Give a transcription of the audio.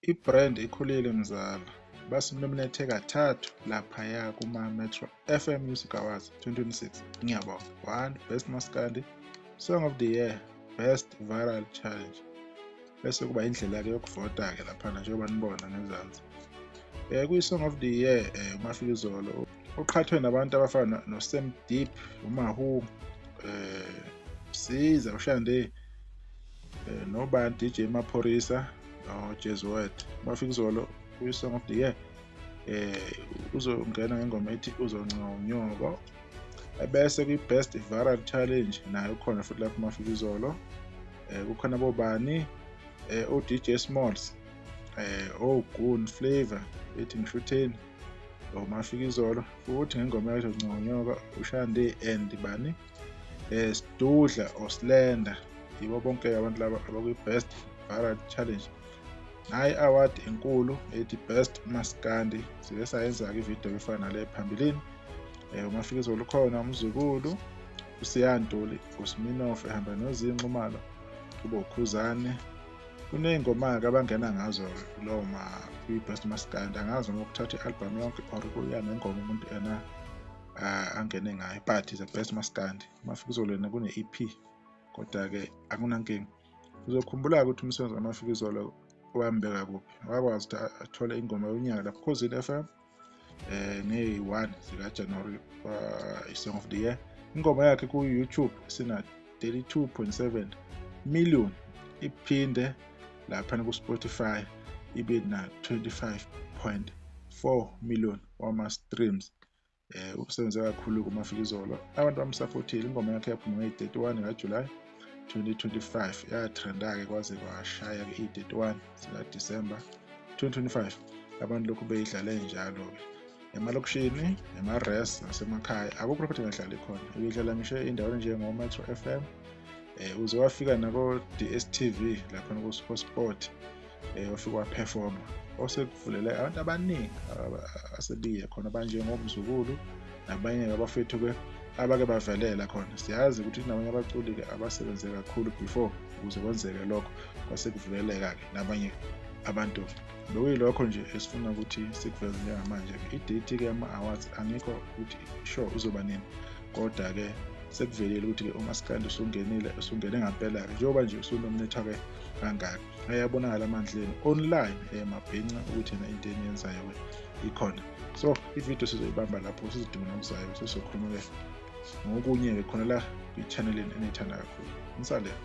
ibrand ikhulile mzala, basinominate kathathu laphaya kuma-Metro FM Music Awards 2026. Ngiyabonga. 1, Best Maskandi, Song of the Year, Best Viral Challenge. Bese kuba indlela-ke yokuvota-ke laphana njengoba nibona ngezansi. Kwi-Song of the Year uMafikizolo uqhathwe nabantu abafana noSam Deep, uMahu, Siza, uShande, nobani DJ Maphorisa, noJezwet. uMafikizolo kwi-Song of the Year uzongena ngengoma ethi Uzonca-Unyoko. Bese kwi-Best Viral Challenge nayo khona futhi lapho uMafikizolo. Kukhona bobani o-DJ Smalls, oGoon Flavour ethi Ngishutheni, uMafikizolo futhi ngengoma yakhe Uzonca-Unyoko, uShande and bani Sidudla oSlender. Yibo bonke abantu laba abakwi-Best Viral Challenge. Nayi award enkulu ethi Best Maskandi, sike sayenza-ke ividiyo efana nale phambilini. uMafikizolo khona, uMzukulu, uSiyantuli, uSminoff ehamba noZinxumalo, kube uKhuzane. Kuney'ngoma-ke abangena ngazo kwi-Best Maskandi, angazi ngokuthatha i-album yonke or kuya ngengoma umuntu yena angene ngayo, but the Best Maskandi. uMafikizolo yena kune-EP, kodwa-ke akunankinga. Uzokhumbula ukuthi umsebenzi kaMafikizolo wambeka kuphi. Wakwazi ukuthi athole ingoma yonyaka lapho Khosini FM nge-1 zikaJanuwari i-Song of the Year. Ingoma yakhe ku-YouTube sina 32.7 million, iphinde laphana ku-Spotify ibe na 25.4 million wama-streams. Usebenze kakhulu kuMafikizolo, abantu bamsupportile. Ingoma yakhe yaphuma nge-31 kaJulayi 2025, yatrenda-ke kwaze kwashaya-ke i-31 zikaDisemba 2025. Abantu lokhu beyidlale njalo-ke emalokishini, ema-res nasemakhaya. Akukho lapho engadlali khona, ibidlala ngisho endaweni njengo-Metro FM. Uze wafika nako-DSTV lapha ku-Sport, wafika waphefoma. Osekuvulele abantu abaningi asebiye khona abanjengomzukulu nabanye abafethu-ke abake bavelela khona. Siyazi ukuthi nabanye abaculi-ke abasebenze kakhulu before ukuze kwenzeke lokho, kwasekuvuleleka-ke nabanye abantu. Bekuyilokho nje esifuna ukuthi sikuveze njengamanje. I-date-ke yama-awards angikho ukuthi sure uzoba nini, kodwa-ke sekuvelile ukuthi-ke uMaskandi usungene ngampela-ke njengoba nje usunominate-ke kangaka. Ayabonakala amandleni online emabhinca ukuthi yena into eniyenzayo ikhona. So ividiyo sizoyibamba lapho, sizidinga nokuzayo, sizokhuluma-ke ngokunye-ke khona la kwi-channel eniyithanda kakhulu. Ngisalela.